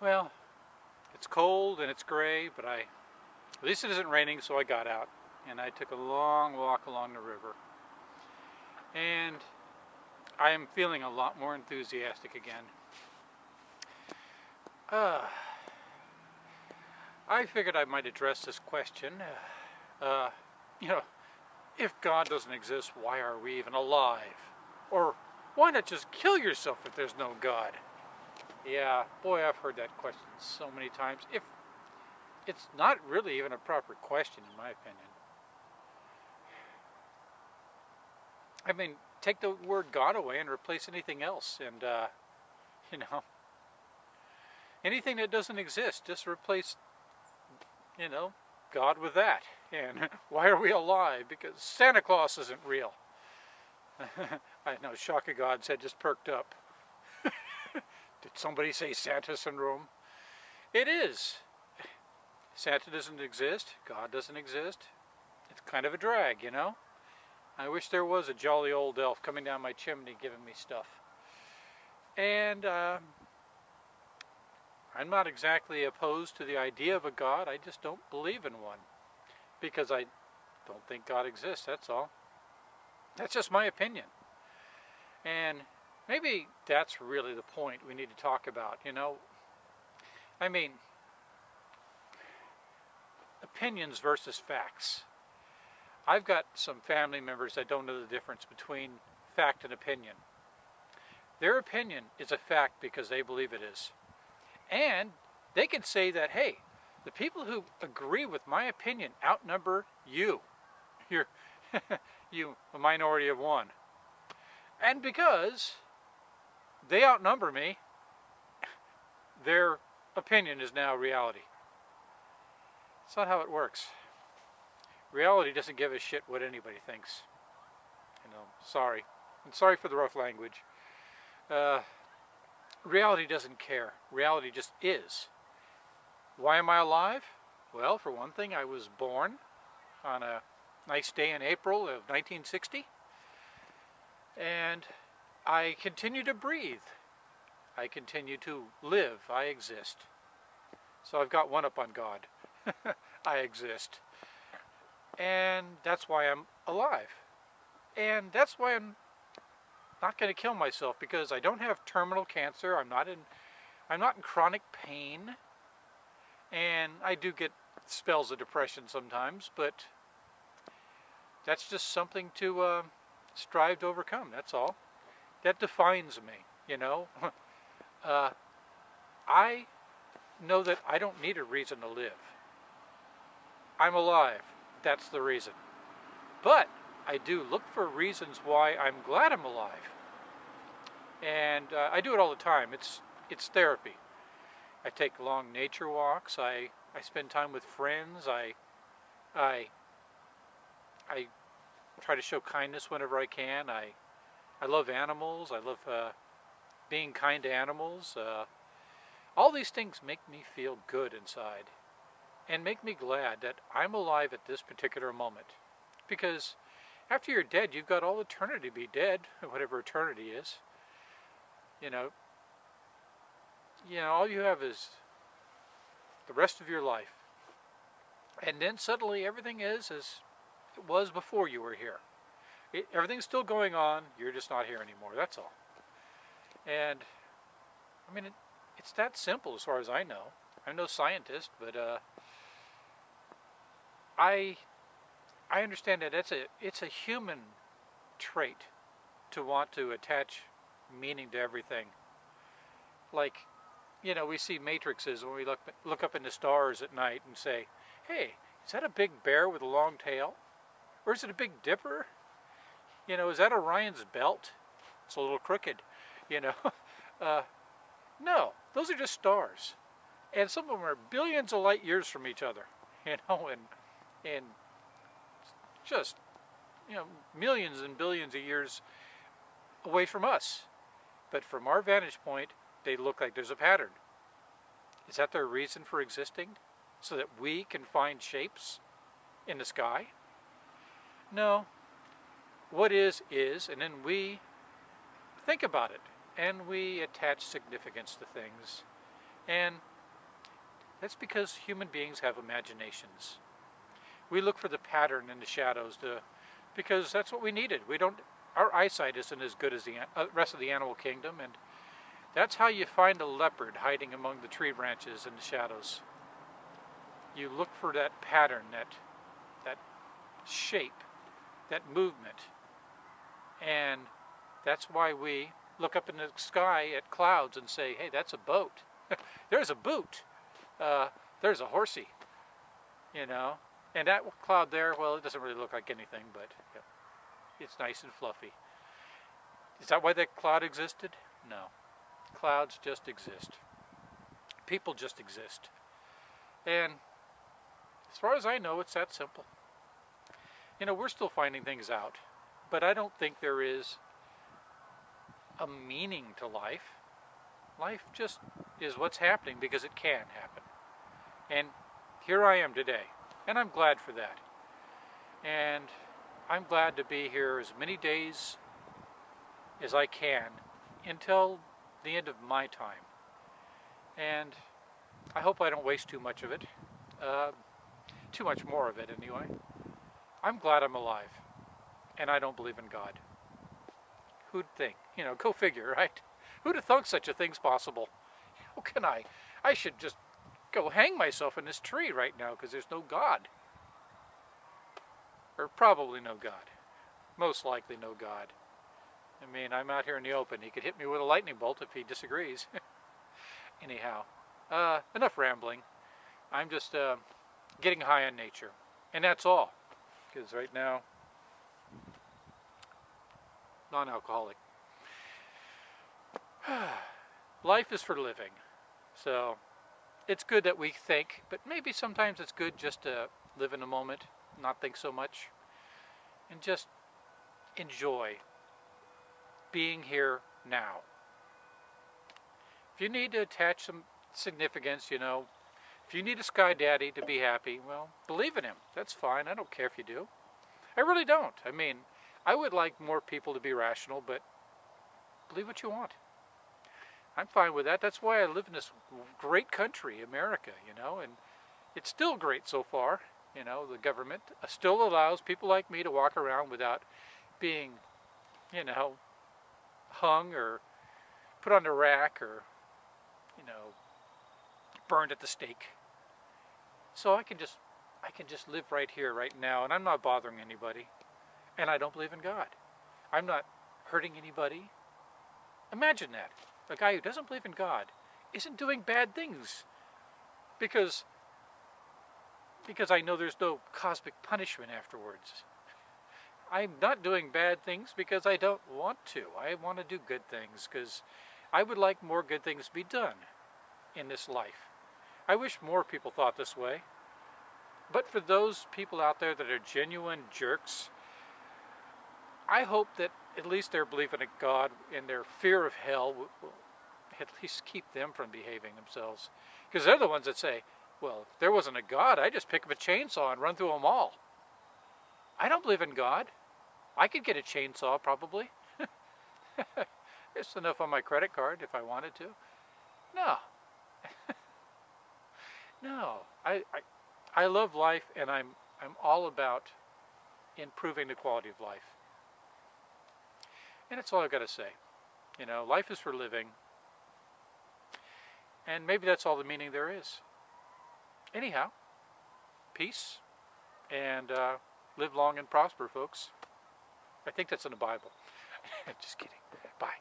Well, it's cold and it's gray, but at least it isn't raining, so I got out and I took a long walk along the river. And I am feeling a lot more enthusiastic again. I figured I might address this question. You know, if God doesn't exist, why are we even alive? Or why not just kill yourself if there's no God? Yeah, boy, I've heard that question so many times. If it's not really even a proper question, in my opinion. I mean, take the word God away and replace anything else, and you know, anything that doesn't exist, just replace, you know, God with that. And why are we alive? Because Santa Claus isn't real. I know, shock of God's head just perked up. Did somebody say Santa syndrome? It is. Santa doesn't exist. God doesn't exist. It's kind of a drag, you know? I wish there was a jolly old elf coming down my chimney giving me stuff. And I'm not exactly opposed to the idea of a God. I just don't believe in one. Because I don't think God exists, that's all. That's just my opinion. And maybe that's really the point we need to talk about, you know? I mean, opinions versus facts. I've got some family members that don't know the difference between fact and opinion. Their opinion is a fact because they believe it is. And they can say that, hey, the people who agree with my opinion outnumber you. You're you, a minority of one. And because they outnumber me, their opinion is now reality. It's not how it works. Reality doesn't give a shit what anybody thinks. You know, sorry. I'm sorry for the rough language. Reality doesn't care. Reality just is. Why am I alive? Well, for one thing, I was born on a nice day in April of 1960. And I continue to breathe. I continue to live. I exist. So I've got one up on God. I exist. And that's why I'm alive. And that's why I'm not going to kill myself, because I don't have terminal cancer. I'm not in chronic pain. And I do get spells of depression sometimes, but that's just something to strive to overcome, that's all. That defines me, you know. I know that I don't need a reason to live. I'm alive, that's the reason. But I do look for reasons why I'm glad I'm alive. And I do it all the time. It's therapy. I take long nature walks. I spend time with friends. I try to show kindness whenever I can. I love animals. I love being kind to animals. All these things make me feel good inside and make me glad that I'm alive at this particular moment. Because after you're dead, you've got all eternity to be dead, whatever eternity is. You know, all you have is the rest of your life. And then suddenly everything is as it was before you were here. Everything's still going on, you're just not here anymore, that's all. And, I mean, it's that simple as far as I know. I'm no scientist, but I understand that it's a human trait to want to attach meaning to everything. Like, you know, we see matrices when we look up in the stars at night and say, hey, is that a big bear with a long tail? Or is it a big dipper? You know, is that Orion's belt? It's a little crooked, you know. No, those are just stars. And some of them are billions of light years from each other, you know, and just, you know, millions and billions of years away from us. But from our vantage point, they look like there's a pattern. Is that their reason for existing? So that we can find shapes in the sky? No. What is, and then we think about it, and we attach significance to things. And That's because human beings have imaginations. We look for the pattern in the shadows because that's what we needed. Our eyesight isn't as good as the rest of the animal kingdom, and that's how you find a leopard hiding among the tree branches in the shadows. You look for that pattern, that shape, that movement. And that's why we look up in the sky at clouds and say, hey, that's a boat. There's a boot. There's a horsey. You know? And that cloud there, well, it doesn't really look like anything, but yeah, it's nice and fluffy. Is that why that cloud existed? No. Clouds just exist. People just exist. And as far as I know, it's that simple. You know, we're still finding things out, but I don't think there is a meaning to life. Life just is what's happening because it can happen. And here I am today, and I'm glad for that. And I'm glad to be here as many days as I can until the end of my time. And I hope I don't waste too much of it. Too much more of it anyway. I'm glad I'm alive, and I don't believe in God. Who'd think? You know, go figure, right? Who'd have thought such a thing's possible? How can I? I should just go hang myself in this tree right now because there's no God. Or probably no God. Most likely no God. I mean, I'm out here in the open. He could hit me with a lightning bolt if he disagrees. Anyhow, enough rambling. I'm just getting high on nature. And that's all. Because right now, non-alcoholic. Life is for living. So it's good that we think, but maybe sometimes it's good just to live in the moment, not think so much, and just enjoy being here now. If you need to attach some significance, you know, if you need a sky daddy to be happy, well, believe in him. That's fine. I don't care if you do. I really don't. I mean, I would like more people to be rational, but believe what you want. I'm fine with that. That's why I live in this great country, America, you know, and it's still great so far. You know, the government still allows people like me to walk around without being, you know, hung or put on the rack or, you know, burned at the stake. So I can just live right here, right now, and I'm not bothering anybody. And I don't believe in God. I'm not hurting anybody. Imagine that. A guy who doesn't believe in God isn't doing bad things because I know there's no cosmic punishment afterwards. I'm not doing bad things because I don't want to. I want to do good things because I would like more good things to be done in this life. I wish more people thought this way. But for those people out there that are genuine jerks, I hope that at least their belief in a God and their fear of hell will at least keep them from behaving themselves. Because they're the ones that say, well, if there wasn't a God, I'd just pick up a chainsaw and run through them all. I don't believe in God. I could get a chainsaw probably. There's enough on my credit card if I wanted to. No. No. I love life, and I'm all about improving the quality of life. And that's all I've got to say. You know, life is for living. And maybe that's all the meaning there is. Anyhow, peace, and live long and prosper, folks. I think that's in the Bible. Just kidding. Bye.